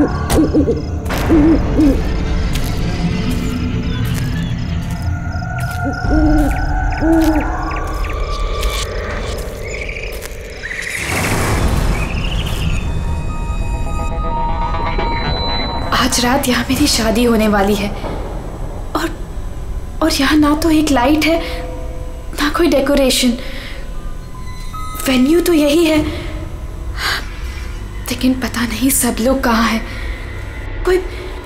आज रात यहाँ मेरी शादी होने वाली है और यहाँ ना तो एक लाइट है ना कोई डेकोरेशन। वेन्यू तो यही है, लेकिन पता नहीं सब लोग कहाँ हैं।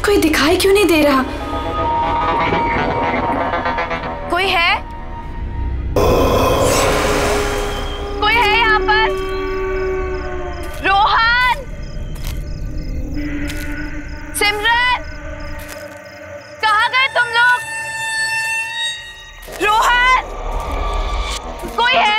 कोई दिखाई क्यों नहीं दे रहा? कोई है? कोई है यहाँ पर? रोहन, सिमरन, कहाँ गए तुम लोग? रोहन, कोई है?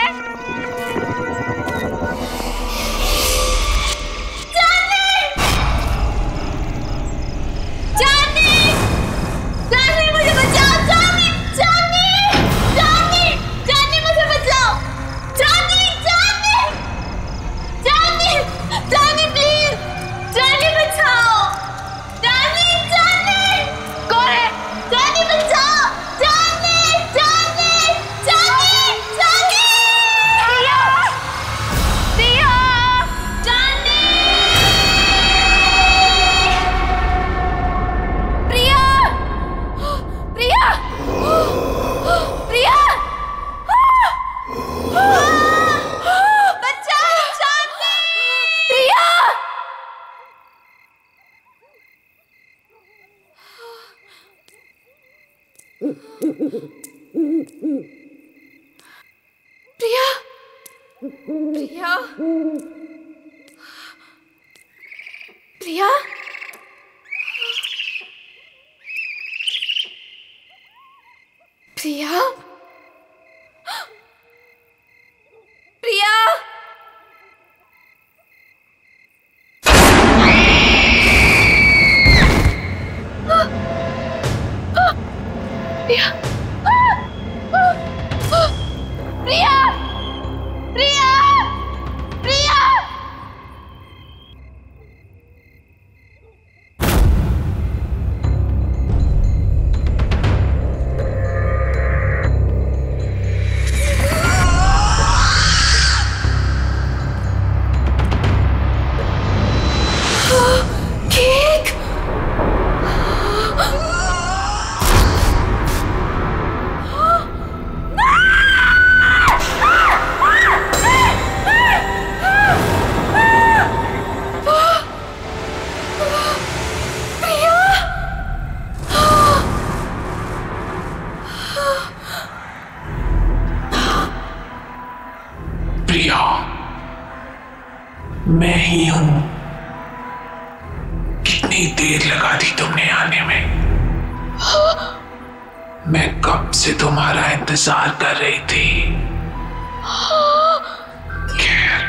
प्रिया, प्रिया, प्रिया, प्रिया, प्रिया, प्रिया, प्रिया, प्रिया, प्रिया। केक, प्रिया, मैं ही हूं। कितनी देर लगा दी तुमने आने में? मैं कब से तुम्हारा इंतजार कर रही थी। खैर,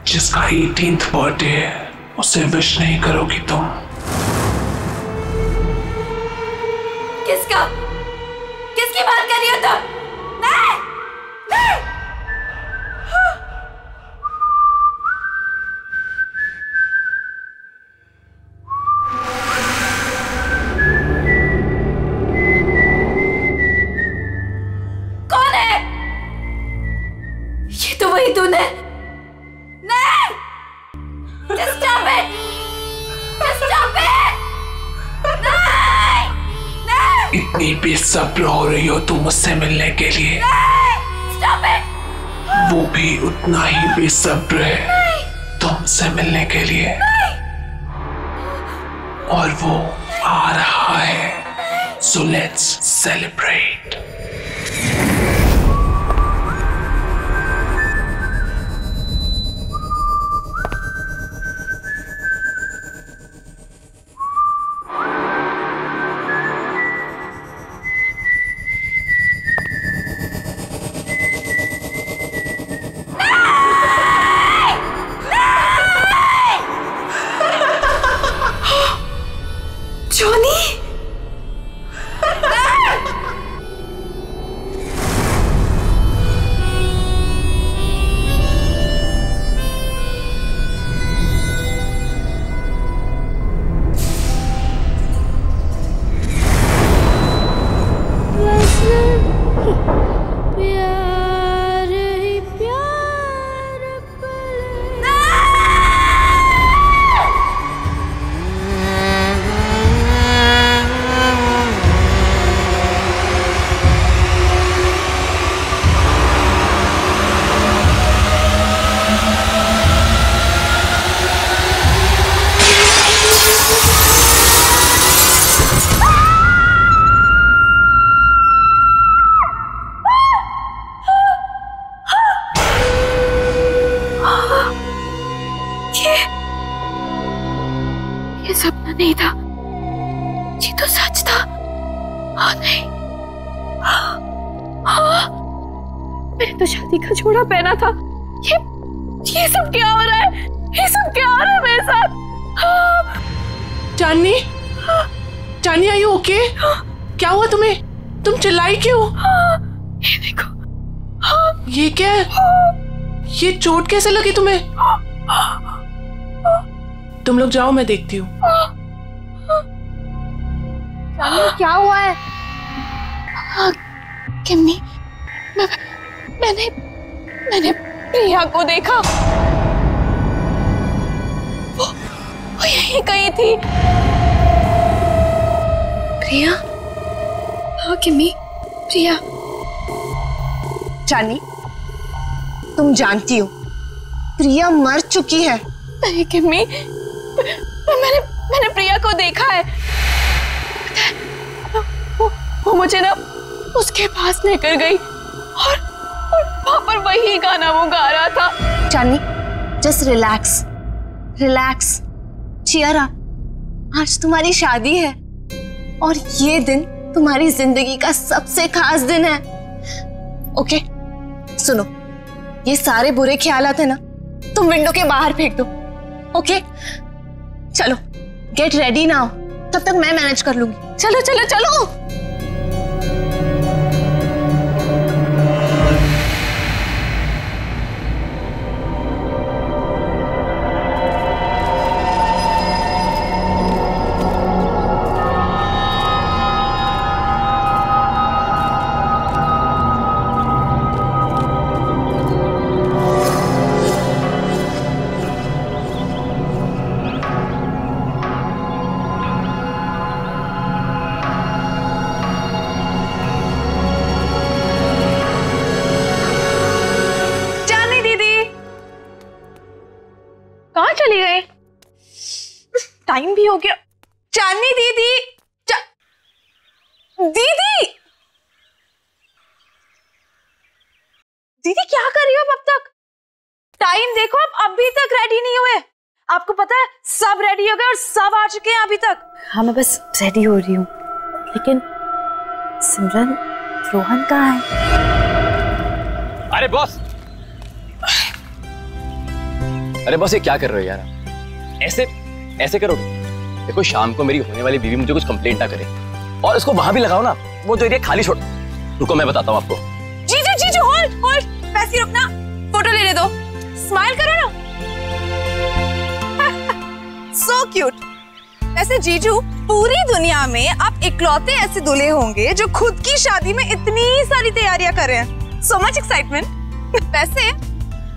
जिसका 18th बर्थडे है उसे विश नहीं करोगी तुम। किसका? किसकी बात कर रही हो तुम? नहीं, नहीं। कौन है? ये तो वही तूने। नहीं, just stop it, just stop it, नहीं, नहीं, इतनी बेसब्र हो रही हो तुम मुझसे मिलने के लिए। नहीं, stop it, वो भी उतना ही बेसब्र है तुमसे मिलने के लिए। और वो आ रहा है, so let's celebrate. जॉनी, ये सपना नहीं था, ये तो सच था। हाँ नहीं, हाँ, मैंने तो शादी का जोड़ा पहना था। ये सब क्या हो रहा है? ये सब क्या हो रहा है मेरे साथ? चांदनी, चांदनी आर यू ओके? क्या हुआ तुम्हें? तुम चिल्लाई क्यों? ये देखो। ये क्या है? ये चोट कैसे लगी तुम्हें? तुम लोग जाओ, मैं देखती हूँ। क्या हुआ है? किम्मी, मैंने प्रिया को देखा। वो यहीं कहीं थी। प्रिया? हाँ किम्मी, प्रिया। चांदनी, तुम जानती हो प्रिया मर चुकी है। नहीं किम्मी, मैंने प्रिया को देखा है। वो मुझे ना उसके पास लेकर गई और वहां पर वही गाना वो गा रहा था। Chandni, just relax, relax, cheer up. आज तुम्हारी शादी है और ये दिन तुम्हारी जिंदगी का सबसे खास दिन है। ओके, सुनो, ये सारे बुरे ख्यालात है ना, तुम विंडो के बाहर फेंक दो। ओके, चलो गेट रेडी नाउ, तब तक मैं मैनेज कर लूंगी। चलो चलो चलो। चली गई? टाइम भी हो गया। चांदनी दीदी, दीदी, दीदी क्या कर रही हो अब तक? टाइम देखो, अब अभी तक रेडी नहीं हुए। आपको पता है सब रेडी हो गए और सब आ चुके हैं अभी तक। हाँ, मैं बस रेडी हो रही हूँ, लेकिन सिमरन, रोहन कहाँ है? अरे बॉस, अरे बॉस, ये क्या कर रहे हो यार? ऐसे करोगे? देखो, शाम को मेरी होने वाली बीवी मुझे कुछ कंप्लेंट ना करे, और इसको वहां भी लगाओ ना, वो जो एरिया खाली छोड़। रुको, मैं बताता हूँ आपको। जीजू, होल्ड, वैसे ही रुकना, फोटो लेने दो, स्माइल करो ना। So cute. वैसे जीजू, पूरी दुनिया में आप इकलौते ऐसे दूल्हे होंगे जो खुद की शादी में इतनी सारी तैयारियां कर रहे हैं। So much excitement. वैसे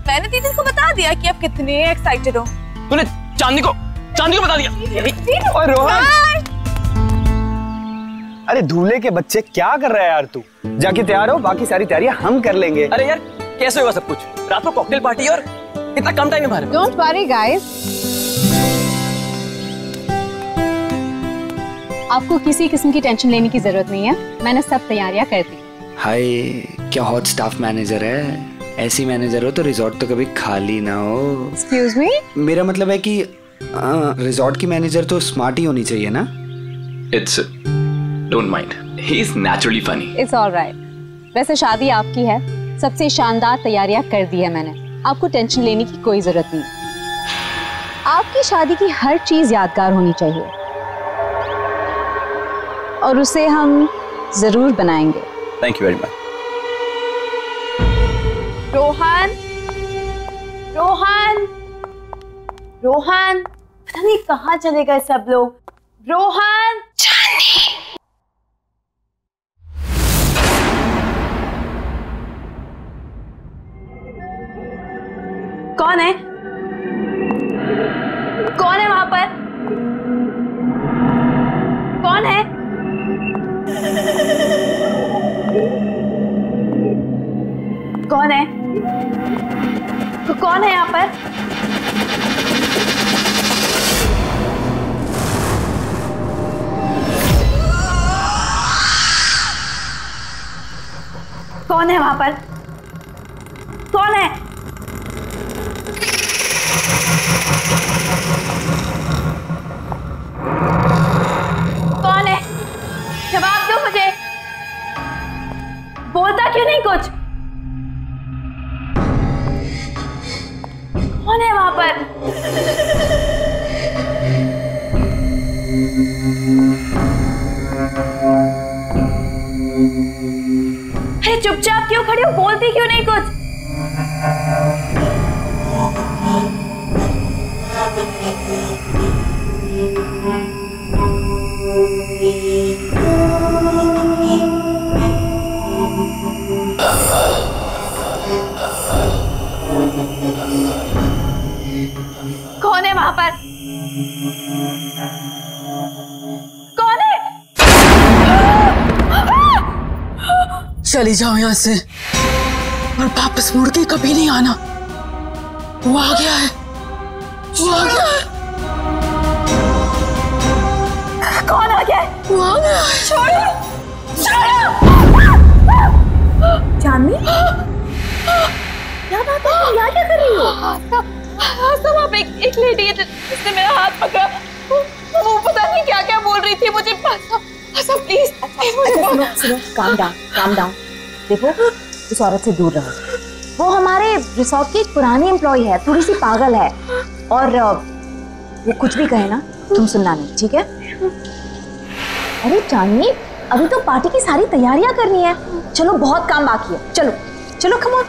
मैंने दीदी को बता दिया कि आप कितने एक्साइटेड हो। तूने चांदनी को बता दिया? और रोहन, अरे दूल्हे के बच्चे, क्या कर रहा है यार तू? जाके तैयार हो, बाकी सारी तैयारियां हम कर लेंगे। अरे यार, कैसे होगा सब कुछ? रात को कॉकटेल पार्टी और इतना कम टाइम में बाहर। डोंट वरी गाइस, आपको किसी किस्म की टेंशन लेने की जरूरत नहीं है, मैंने सब तैयारियां कर दी। हाय, क्या हॉट स्टाफ मैनेजर है? ऐसी मैनेजर हो तो रिजॉर्ट तो कभी खाली ना हो। एक्सक्यूज मी, मेरा मतलब है कि रिजॉर्ट की मैनेजर तो स्मार्ट ही होनी चाहिए ना? It's don't mind, he is naturally funny. It's alright. वैसे शादी आपकी है, सबसे शानदार तैयारियां कर दी है मैंने, आपको टेंशन लेने की कोई जरूरत नहीं। आपकी शादी की हर चीज यादगार होनी चाहिए और उसे हम जरूर बनाएंगे। Thank you very much. Rohan, पता नहीं कहाँ चले गए सब लोग। रोहन, कौन है? कौन है वहां पर? कौन है? कौन है? कौन है यहाँ पर? कौन है वहां पर? कौन है? चुपचाप क्यों खड़ी हो? बोलती क्यों नहीं कुछ? कौन है वहां पर? कौन है? चली जाओ यहाँ से और वापस मुड़ के कभी नहीं आना। वो आ गया है, वो आ गया है। कौन आ गया है? वो आ गया है। छोड़ो, छोड़ो। चांदनी, क्या बात है? तुम यहाँ क्या कर रही हो? वहाँ पे एक लेडी है जिसने मेरा हाथ पकड़ा। वो पता नहीं क्या क्या बोल रही थी मुझे। प्लीज सुनो, काम डाउन। देखो, इस औरत से दूर रहो। वो हमारे रिसोर्ट की एक पुरानी एम्प्लॉय है, थोड़ी सी पागल है, और वो कुछ भी कहे ना तुम सुनना नहीं, ठीक है? अरे चांदनी, अभी तो पार्टी की सारी तैयारियां करनी है। चलो, बहुत काम बाकी है। चलो चलो, कम ऑन।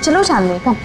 चलो चांदनी, कम।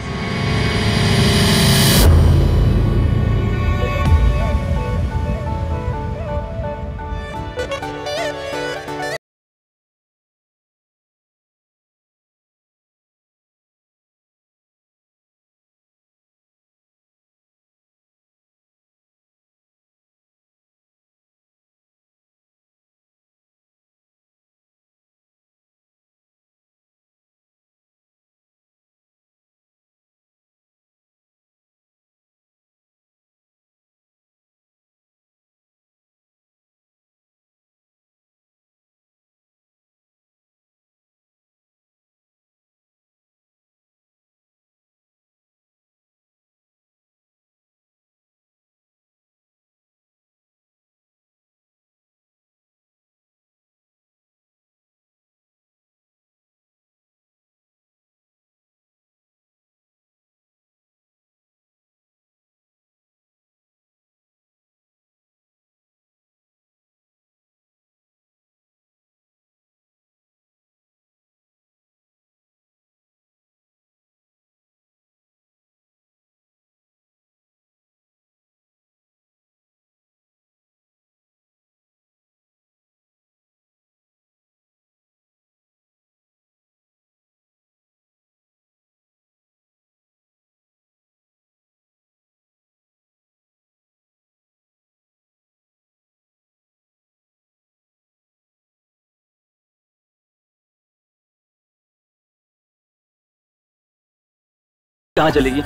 कहाँ चलेगी?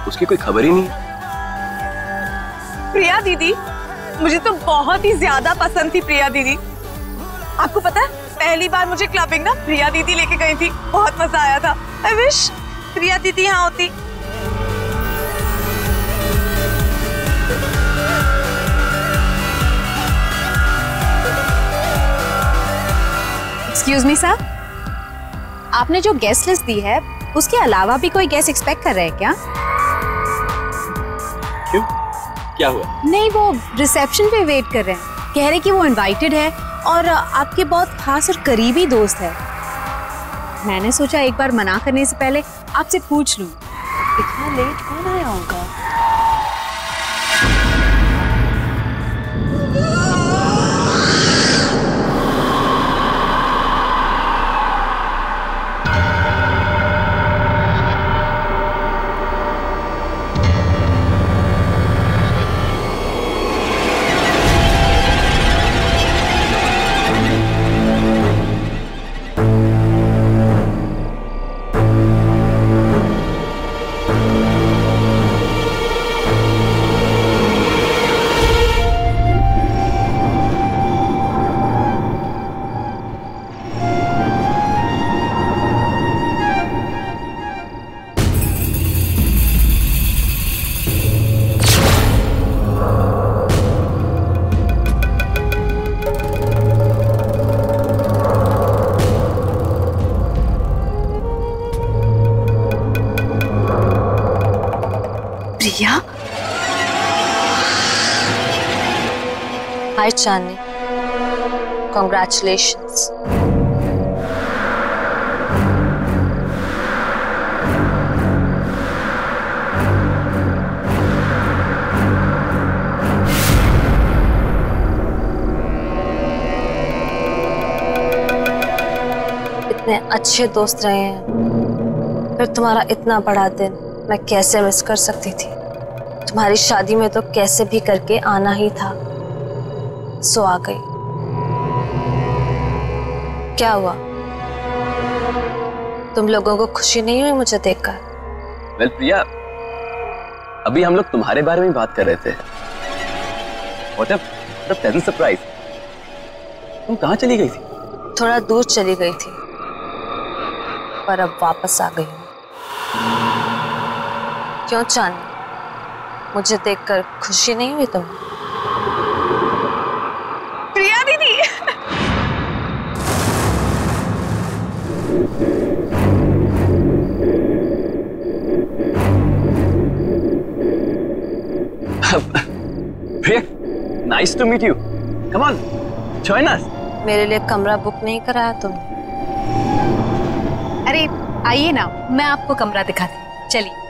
उसकी कोई खबर ही नहीं। प्रिया दीदी, मुझे तो बहुत ही ज्यादा पसंद थी प्रिया दीदी। आपको पता है, पहली बार मुझे क्लबिंग ना प्रिया दीदी लेके गई थी, बहुत मजा आया था। आई विश प्रिया दीदी यहाँ होती। एक्सक्यूज मी सर, आपने जो गेस्ट लिस्ट दी है उसके अलावा भी कोई गेस्ट एक्सपेक्ट कर रहे हैं क्या? क्यों, क्या हुआ? नहीं, वो रिसेप्शन पे वेट कर रहे हैं। कह रहे कि वो इनवाइटेड है और आपके बहुत खास और करीबी दोस्त है। मैंने सोचा एक बार मना करने से पहले आपसे पूछ लूं। इतना लेट कौन आया होगा? प्रिया, हाय चांदनी। Congratulations. इतने अच्छे दोस्त रहे हैं, फिर तुम्हारा इतना बड़ा दिन मैं कैसे मिस कर सकती थी। तुम्हारी शादी में तो कैसे भी करके आना ही था, सो आ गई। क्या हुआ, तुम लोगों को खुशी नहीं हुई मुझे देखकर? वेल प्रिया, अभी हम लोग तुम्हारे बारे में बात कर रहे थे। What a pleasant surprise। तुम कहाँ चली गई थी? थोड़ा दूर चली गई थी, पर अब वापस आ गई हूँ। क्यों चांदनी, मुझे देखकर खुशी नहीं हुई तुम्हें? Priya didi. Priya, nice to meet you. Come on, join us. मेरे लिए कमरा बुक नहीं कराया तुमने? अरे आइए ना, मैं आपको कमरा दिखाती हूँ, चलिए।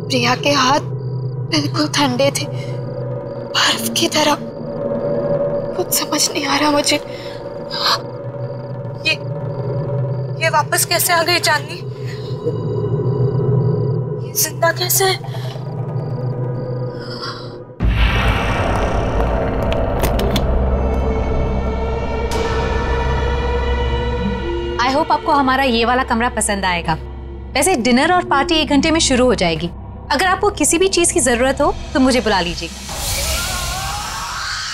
प्रिया के हाथ बिल्कुल ठंडे थे, बर्फ की तरह। कुछ समझ नहीं आ रहा मुझे। ये वापस कैसे आ गई चांदनी? ये जिंदा कैसे है? आई होप आपको हमारा ये वाला कमरा पसंद आएगा। वैसे डिनर और पार्टी 1 घंटे में शुरू हो जाएगी। अगर आपको किसी भी चीज की जरूरत हो तो मुझे बुला लीजिएगा।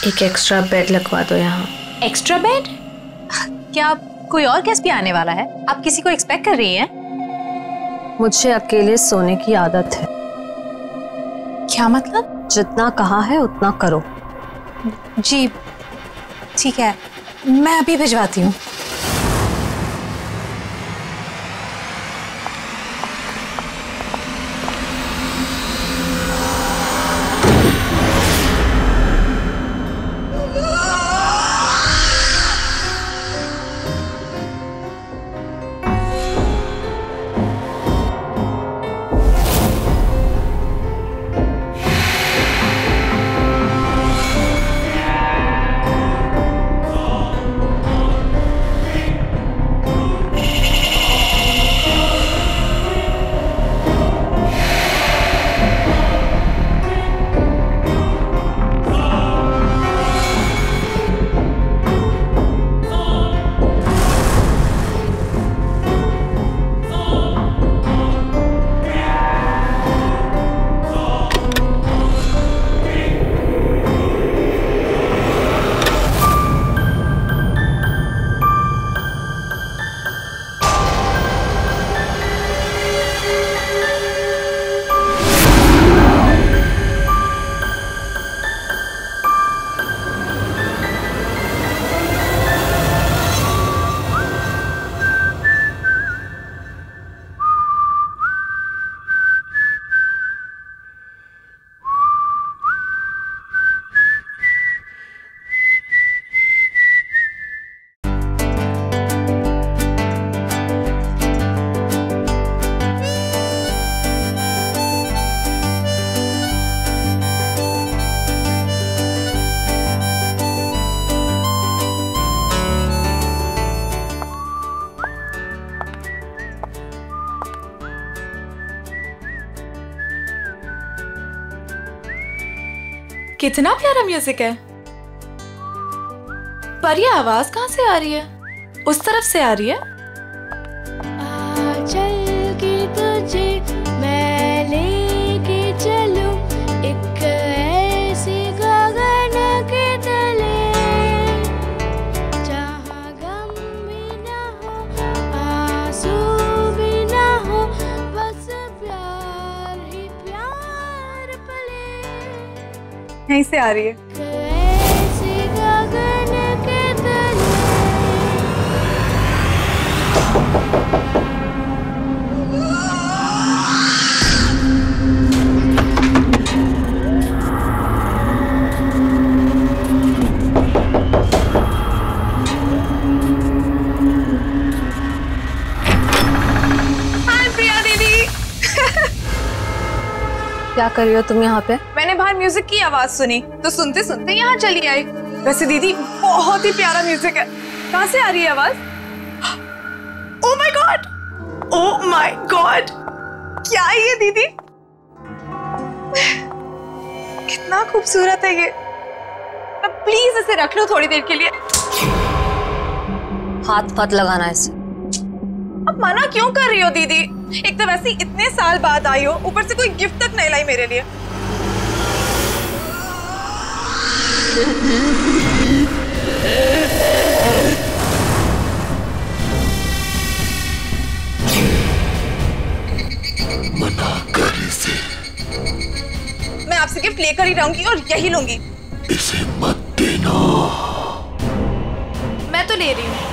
एक एक्स्ट्रा बेड लगवा दो यहाँ। Extra bed? क्या कोई और गेस्ट भी आने वाला है? आप किसी को एक्सपेक्ट कर रही हैं? मुझे अकेले सोने की आदत है। क्या मतलब? जितना कहा है उतना करो। जी ठीक है, मैं अभी भिजवाती हूँ। कितना प्यारा म्यूजिक है। पर ये आवाज कहाँ से आ रही है? उस तरफ से आ रही है। चल के तुझे मैं यहीं से आ रही है। क्या कर रही हो तुम यहाँ पे? मैंने बाहर म्यूजिक की आवाज सुनी तो सुनते सुनते यहाँ चली आई। वैसे दीदी बहुत ही प्यारा म्यूजिक है। कहाँ से आ रही है आवाज? Oh my God, oh my God, क्या है ये दीदी? कितना खूबसूरत है ये। प्लीज इसे रख लो थोड़ी देर के लिए। हाथ मत लगाना इसे। अब मना क्यों कर रही हो दीदी? एक तो वैसे इतने साल बाद आई हो, ऊपर से कोई गिफ्ट तक नहीं लाई मेरे लिए। मना कर इसे। मैं आपसे गिफ्ट लेकर ही रहूंगी और यही लूंगी। इसे मत देना। मैं तो ले रही हूँ।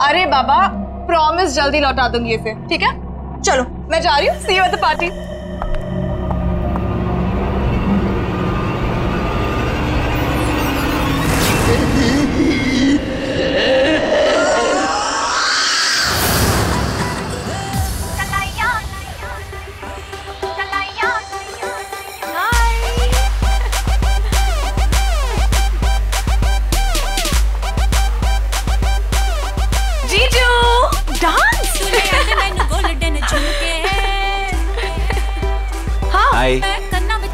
अरे बाबा, प्रॉमिस जल्दी लौटा दूंगी इसे, ठीक है? चलो मैं जा रही हूँ। सी यू एट द पार्टी।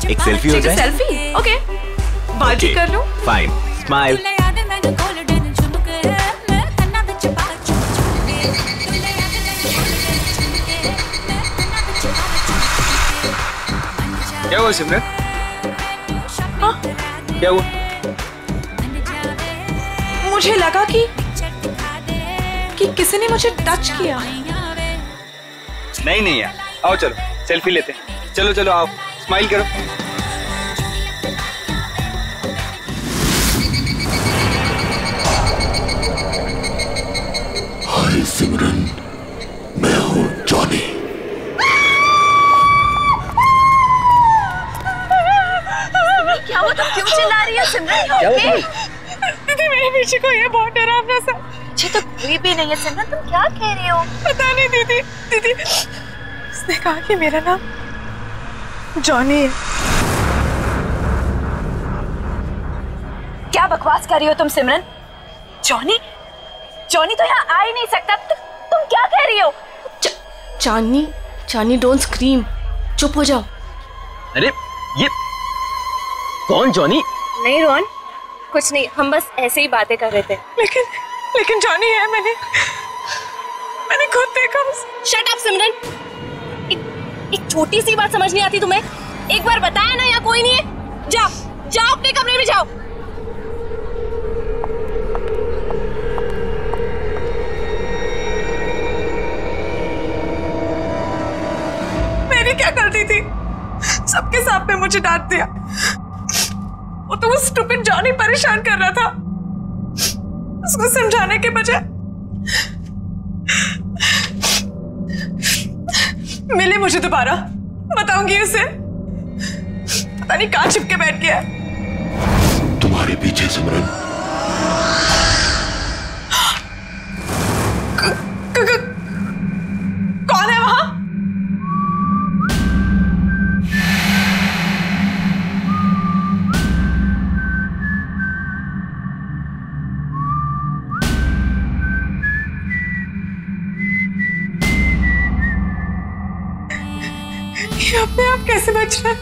एक सेल्फी हो जाए? सेल्फी? ओके, बाजी कर लो। Fine, smile. क्या हुआ सिमरन? क्या हुआ? मुझे लगा कि किसी ने मुझे टच किया। नहीं यार, आओ चलो सेल्फी लेते हैं। चलो चलो आओ, स्माइल करो। हाय सिमरन, मैं हूँ जॉनी। क्या हुआ? तुम क्यों चिल्ला रही हो सिमरन? ओके? दीदी मेरे पीछे कोई है, बहुत डरावना सा। मुझे तो कोई भी नहीं है सिमरन, तुम क्या कह रही हो? पता नहीं दीदी। दीदी उसने कहा कि मेरा नाम जॉनी है। क्या बकवास कर रही हो तुम सिमरन? जॉनी? जॉनी तो यहाँ आ ही नहीं सकता। तुम क्या कह रही हो? चानी डोंट स्क्रीम, चुप हो जाओ। अरे ये कौन जॉनी? नहीं रोहन, कुछ नहीं, हम बस ऐसे ही बातें कर रहे थे। लेकिन जॉनी है, मैंने खुद देखा। शट अप सिमरन, एक छोटी सी बात समझ नहीं आती तुम्हें? एक बार बताया ना यहाँ कोई नहीं है। जाओ अपने कमरे में जाओ। मैंने क्या गलती थी? सबके सामने मुझे डांट दिया। वो तो स्टूपिड जॉनी परेशान कर रहा था। उसको समझाने के बजाय मिले मुझे दोबारा। बताऊंगी उसे, पता नहीं कहाँ छिप के बैठ गया है। तुम्हारे पीछे सिमरन। कौन है वहां? ये अपने आप कैसे कैसे बच रहा है?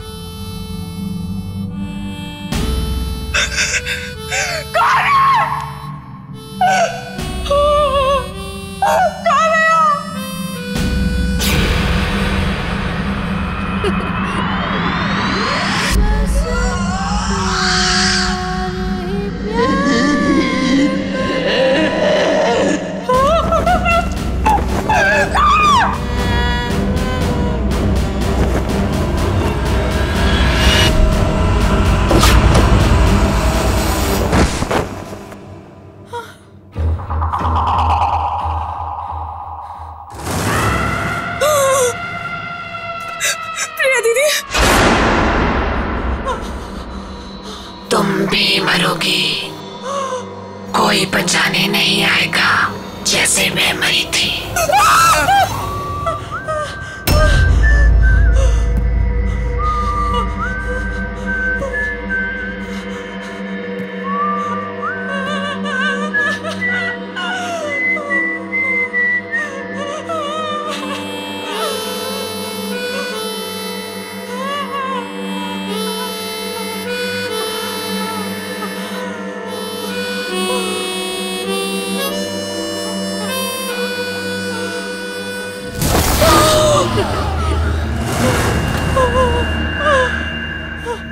कौन है? कौन है? तुम भी मरोगी, कोई बचाने नहीं आएगा जैसे मैं मरी थी।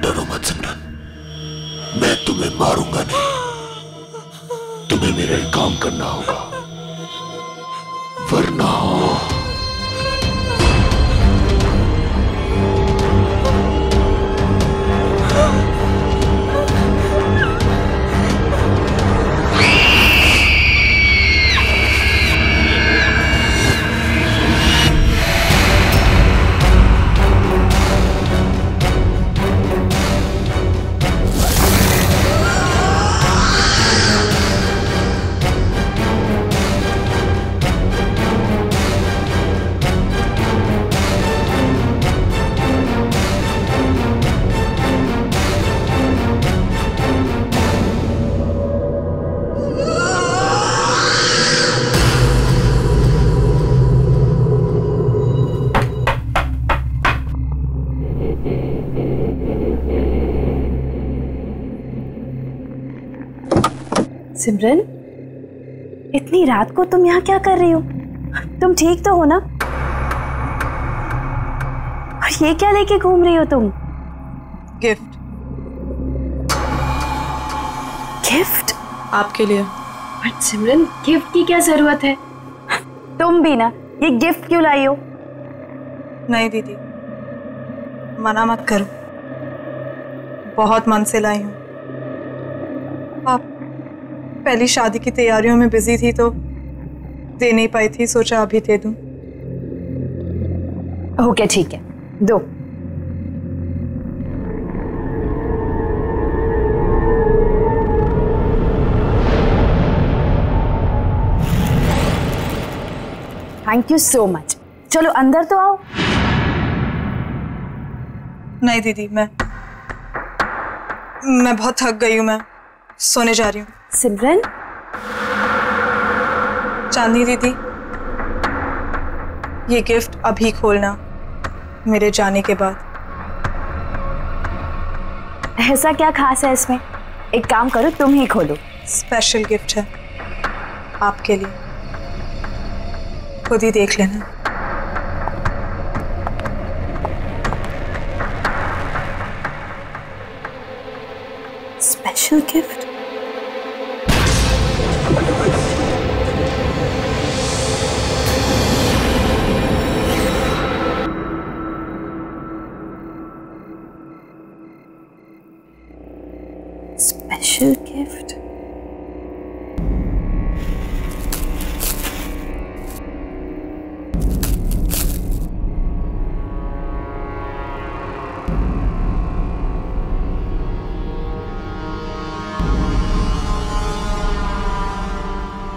डरो मत सिमरन, मैं तुम्हें मारूंगा नहीं। तुम्हें मेरा एक काम करना होगा, वरना सिमरन, इतनी रात को तुम यहाँ क्या कर रही हो? तुम ठीक तो हो ना? और ये क्या लेके घूम रही हो तुम? गिफ्ट। गिफ्ट? आपके लिए। बट सिमरन, गिफ्ट की क्या जरूरत है? तुम भी ना, ये गिफ्ट क्यों लाई हो? नहीं दीदी, मना मत करो, बहुत मन से लाई हूँ। आप पहली शादी की तैयारियों में बिजी थी तो दे नहीं पाई थी, सोचा अभी दे दूं। ओके ठीक है, दो। Thank you so much. चलो अंदर तो आओ। नहीं दीदी, मैं बहुत थक गई हूँ, मैं सोने जा रही हूँ। सिमरन? चांदनी दीदी, ये गिफ्ट अभी खोलना, मेरे जाने के बाद। ऐसा क्या खास है इसमें? एक काम करो, तुम ही खोलो। स्पेशल गिफ्ट है आपके लिए, खुद ही देख लेना। Special gift? Special gift?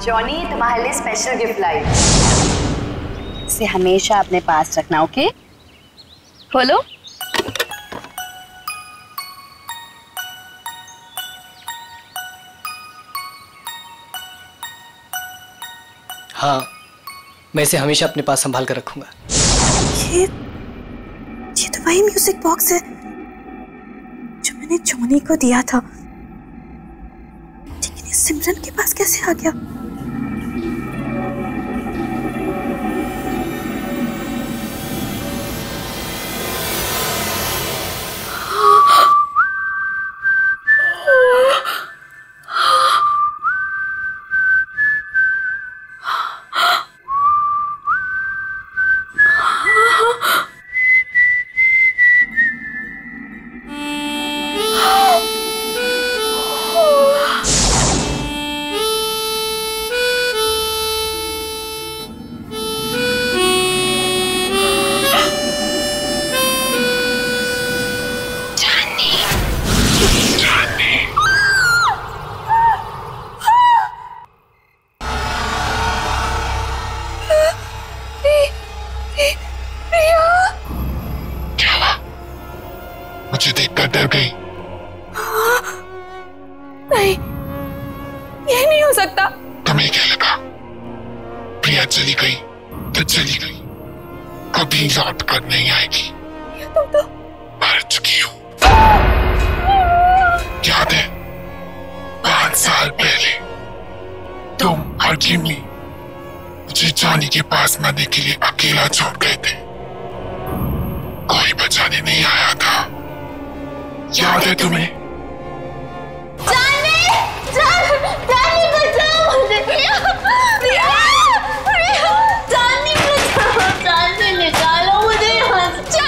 Johnny, तुम्हारे लिए स्पेशल गिफ्ट लाई। इसे हमेशा अपने पास रखना, ओके? खोलो। हाँ, मैं इसे हमेशा अपने पास संभाल कर रखूंगा। ये वही म्यूजिक बॉक्स है जो मैंने जॉनी को दिया था, लेकिन ये सिमरन के पास कैसे आ गया? मुझे देखकर डर गई। नहीं, ये नहीं हो सकता। तुम्हें क्या लगा प्रिया चली गई तो चली गई, कभी लौट कर नहीं आएगी। तुम तो मर चुकी हो। याद है 5 साल पहले तुम और जिमी मुझे जॉनी के पास मरने के लिए अकेला छोड़ गए थे, कोई बचाने नहीं आया था। याद है तुम्हें? जानी बचाओ मुझे। जानी बचाओ, जानी निकालो मुझे यहाँ से।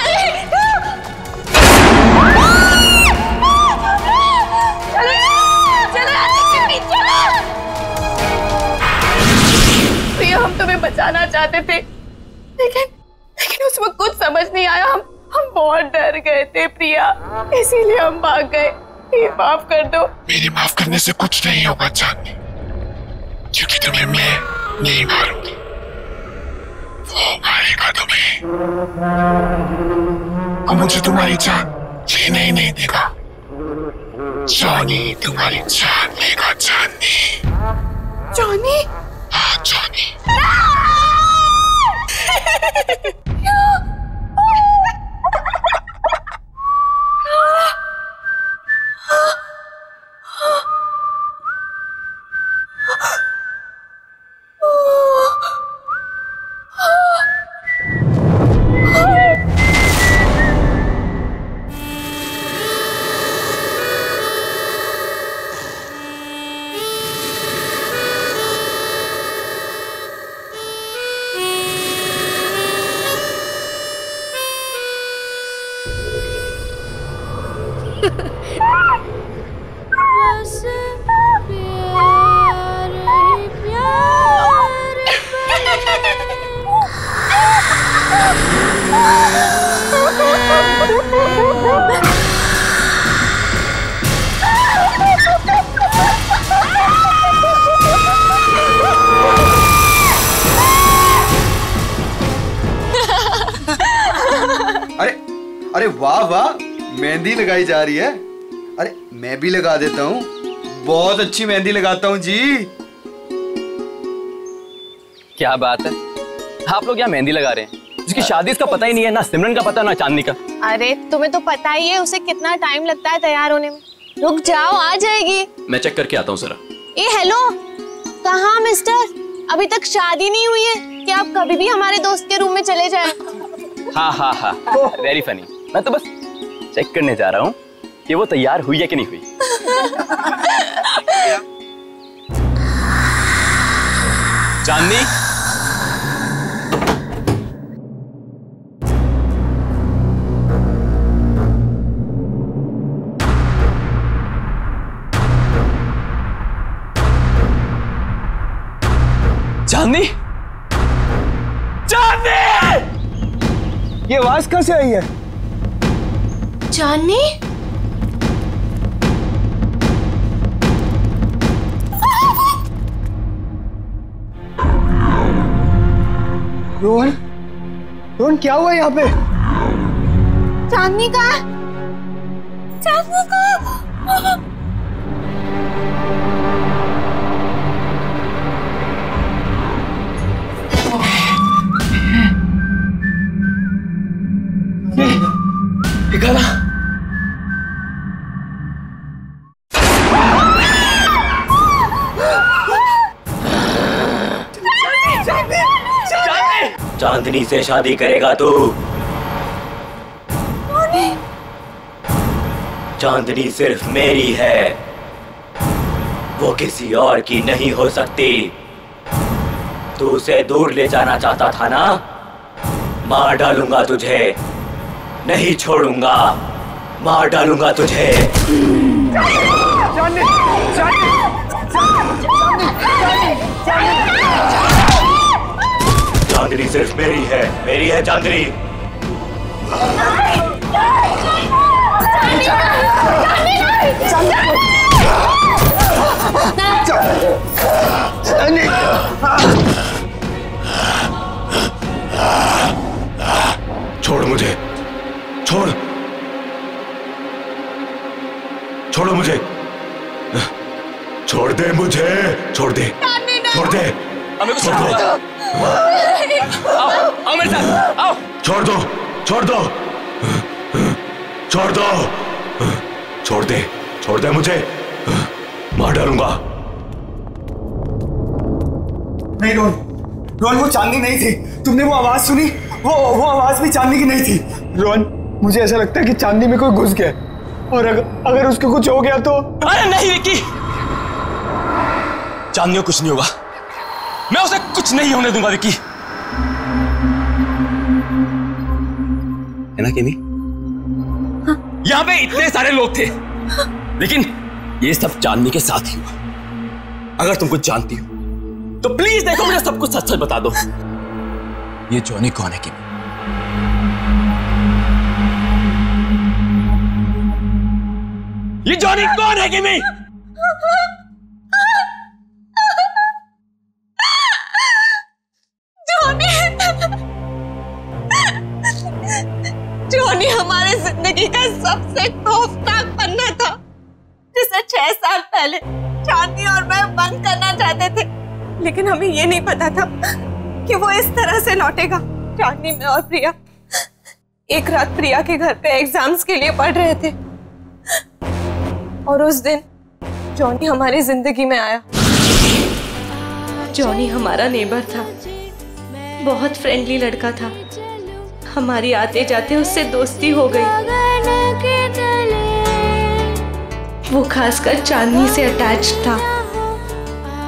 प्रिया, हम तुम्हें बचाना चाहते थे, लेकिन उस वक्त कुछ समझ नहीं आया। हम बहुत डर गए थे प्रिया, इसीलिए हम भाग गए। ये माफ कर दो। मेरे माफ करने से कुछ नहीं होगा चांदनी, क्योंकि तुम्हें मैं नहीं मारूंगी, वो मारेगा तुम्हें। और मुझे तुम्हारी जान लेने ही नहीं देगा। जॉनी तुम्हारी जान लेगा। चांदनी। जॉनी? हाँ जॉनी। अरे वाह वाह, मेहंदी लगाई जा रही है। अरे मैं भी लगा देता हूँ, बहुत अच्छी मेहंदी लगाता हूँ जी। क्या बात है, आप लोग यहाँ मेहंदी लगा रहे हैं? जिसकी शादी इसका पता ही नहीं है, ना सिमरन का पता ना चांदनी का। अरे तुम्हें तो पता ही है उसे कितना टाइम लगता है तैयार होने में। रुक जाओ, आ जाएगी। मैं चेक करके आता हूँ जरा। ए हेलो, कहाँ मिस्टर? अभी तक शादी नहीं हुई है कि आप कभी भी हमारे दोस्त के रूम में चले जाएं? हाँ हाँ हाँ, वेरी फनी। मैं तो बस चेक करने जा रहा हूँ कि वो तैयार हुई है कि नहीं हुई। चांदनी, चांदनी, चांदनी! ये आवाज कहाँ से आई है? चांदनी? रोहन, रोहन क्या हुआ यहाँ पे? चांदनी कहाँ? चांदनी कहाँ? चांदनी से शादी करेगा तू? चांदनी सिर्फ मेरी है, वो किसी और की नहीं हो सकती। तू उसे दूर ले जाना चाहता था ना? मार डालूंगा तुझे, नहीं छोड़ूंगा, मार डालूंगा तुझे। चांदनी सिर्फ मेरी है चांदनी। छोड़ मुझे, छोड़ो मुझे, छोड़ दे मुझे, छोड़ दे, छोड़ दे, हमें कुछ छोड़ दो। आओ मेरे साथ, आओ। छोड़ दो, छोड़ दो, छोड़ दो, छोड़ दे मुझे, मार डालूंगा। नहीं रोहन, वो चांदनी नहीं थी। तुमने वो आवाज सुनी? वो आवाज भी चांदनी की नहीं थी। रोहन, मुझे ऐसा लगता है कि चांदनी में कोई घुस गया, और अगर उसको कुछ हो गया तो। अरे नहीं विक्की, चांदनी को कुछ नहीं होगा, मैं उसे कुछ नहीं होने दूंगा विक्की। है ना केमी? हाँ। यहाँ पे इतने सारे लोग थे, लेकिन ये सब चांदनी के साथ ही हुआ। अगर तुम कुछ जानती हो तो प्लीज देखो, मुझे सब कुछ सच सच बता दो। ये जॉनी कौन है केमी? ये जॉनी कौन है केमी? जॉनी हमारे जिंदगी का सबसे खौफनाक पन्ना था, जिसे 6 साल पहले चांदनी और मैं बंद करना चाहते थे, लेकिन हमें ये नहीं पता था कि वो इस तरह से लौटेगा। चांदनी, मैं और प्रिया एक रात प्रिया के घर पे एग्जाम्स के लिए पढ़ रहे थे, और उस दिन जॉनी हमारी जिंदगी में आया। जॉनी हमारा नेबर था, बहुत फ्रेंडली लड़का था। हमारी आते जाते उससे दोस्ती हो गई। वो खासकर चांदनी से अटैच था।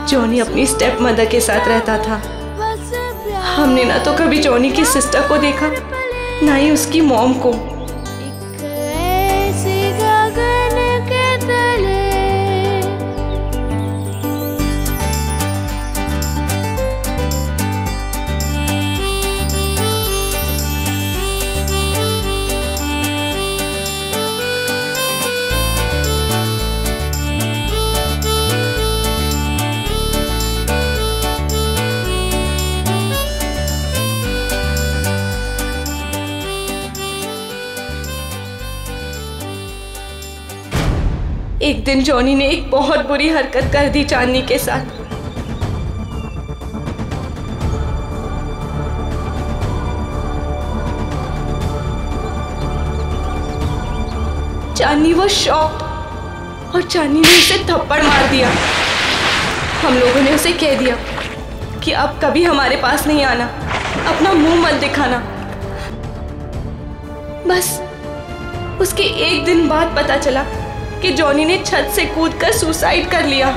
जॉनी अपनी स्टेप मदर के साथ रहता था। हमने ना तो कभी जॉनी की सिस्टर को देखा, ना ही उसकी मॉम को। एक दिन जॉनी ने एक बहुत बुरी हरकत कर दी चांदनी के साथ। चांदनी वो शॉक्ड, और चांदनी ने उसे थप्पड़ मार दिया। हम लोगों ने उसे कह दिया कि अब कभी हमारे पास नहीं आना, अपना मुंह मत दिखाना। बस उसके एक दिन बाद पता चला कि जॉनी ने छत से कूदकर सुसाइड कर लिया।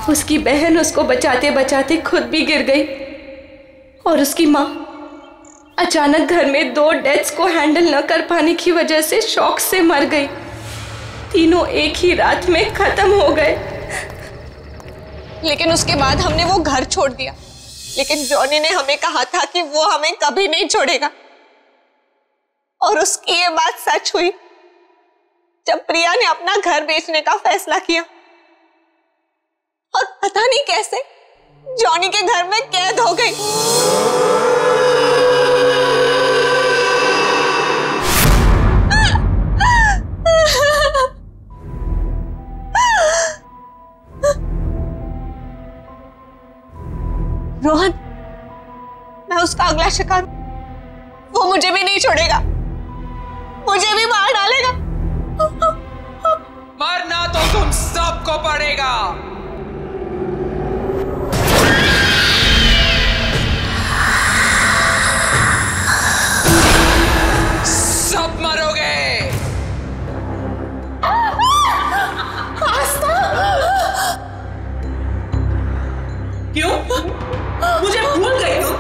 उसकी बहन उसको बचाते बचाते खुद भी गिर गई, और उसकी माँ अचानक घर में 2 डेथ्स को हैंडल न कर पाने की वजह से शॉक से मर गई। तीनों एक ही रात में खत्म हो गए। लेकिन उसके बाद हमने वो घर छोड़ दिया, लेकिन जॉनी ने हमें कहा था कि वो हमें कभी नहीं छोड़ेगा, और उसकी ये बात सच हुई जब प्रिया ने अपना घर बेचने का फैसला किया, और पता नहीं कैसे जॉनी के घर में कैद हो गई। रोहन, मैं उसका अगला शिकार मुझे भी नहीं छोड़ेगा, मुझे भी मार डालेगा। मरना तो तुम सबको पड़ेगा। सब मरोगे। क्यों? मुझे भूल गई तुम?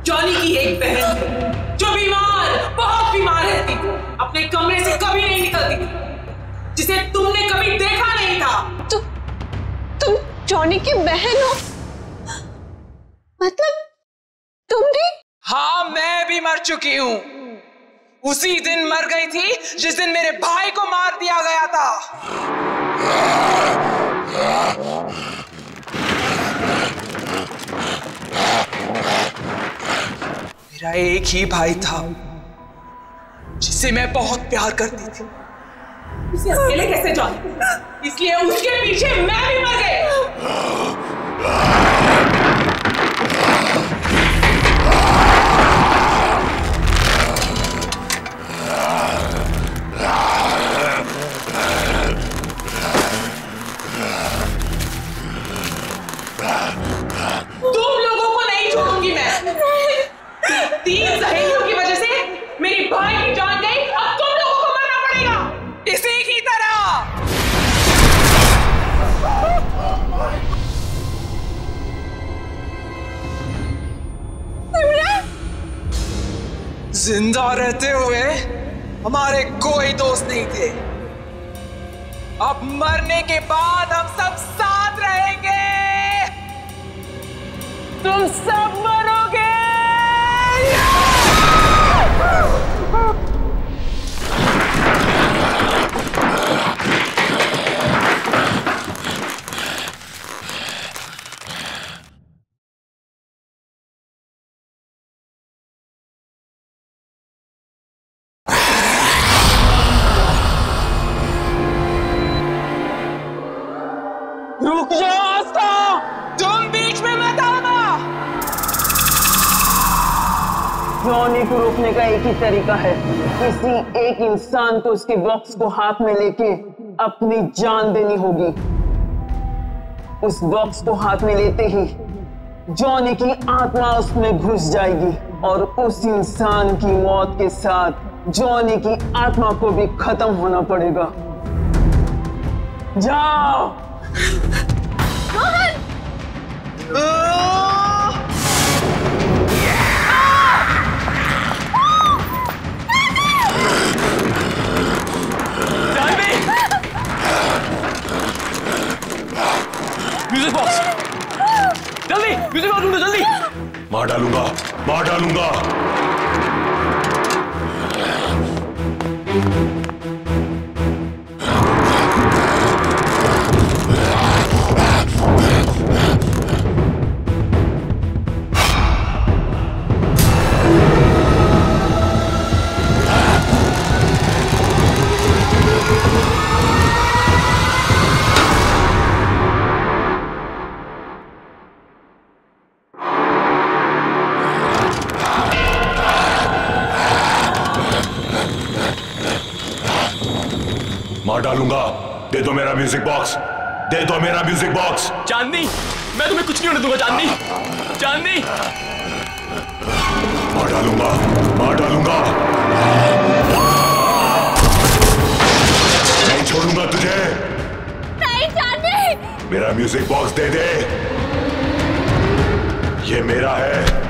जॉनी की एक बहन थी जो बीमार, बहुत बीमार रहती थी, अपने कमरे से कभी नहीं निकलती थी, जिसे तुमने कभी देखा नहीं था। तुम जॉनी की बहन हो? मतलब तुम भी? हाँ, मैं भी मर चुकी हूं। उसी दिन मर गई थी जिस दिन मेरे भाई को मार दिया गया था। मेरा एक ही भाई था जिसे मैं बहुत प्यार करती थी। उसे अकेले कैसे जान? इसलिए उसके पीछे मैं भी मर गई। तुम लोगों को नहीं छोड़ूंगी मैं। 3 सहेलियों की वजह से मेरी भाई की जान गई, अब तुम लोगों को मरना पड़ेगा इसी की तरह। जिंदा रहते हुए हमारे कोई दोस्त नहीं थे। अब मरने के बाद हम सब साथ रहेंगे। तुम सब मरोगे। रुक जाओ आस्था, तुम बीच में मत आना। जॉनी को रोकने का एक ही तरीका है, किसी एक इंसान को उसके बॉक्स को हाथ में लेके अपनी जान देनी होगी। उस बॉक्स को हाथ में लेते ही जॉनी की आत्मा उसमें घुस जाएगी और उस इंसान की मौत के साथ जॉनी की आत्मा को भी खत्म होना पड़ेगा। जाओ। म्यूजिक बॉक्स, जल्दी म्यूजिक बॉक्स ढूंढो जल्दी। मार डालूंगा, मार डालूंगा। मार डालूंगा। दे दो मेरा म्यूजिक बॉक्स, दे दो मेरा म्यूजिक बॉक्स। चांदनी, मैं तुम्हें कुछ नहीं होने दूंगा। चांदनी, चांदनी। मार डालूंगा, मार डालूंगा। नहीं छोड़ूंगा तुझे। नहीं चांदनी। मेरा म्यूजिक बॉक्स दे दे, ये मेरा है।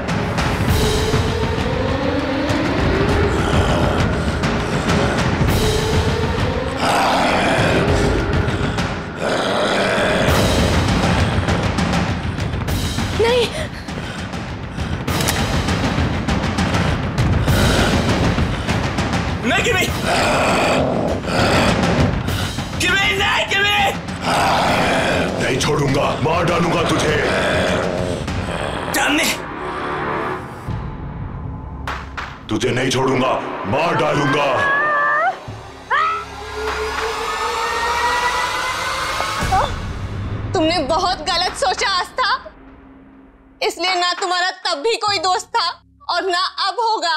नहीं छोड़ूंगा, मार डालूंगा तुझे। चांदनी, तुझे नहीं छोड़ूंगा, मार डालूंगा। तुमने बहुत गलत सोचा आस्था, इसलिए ना तुम्हारा तब भी कोई दोस्त था और ना अब होगा।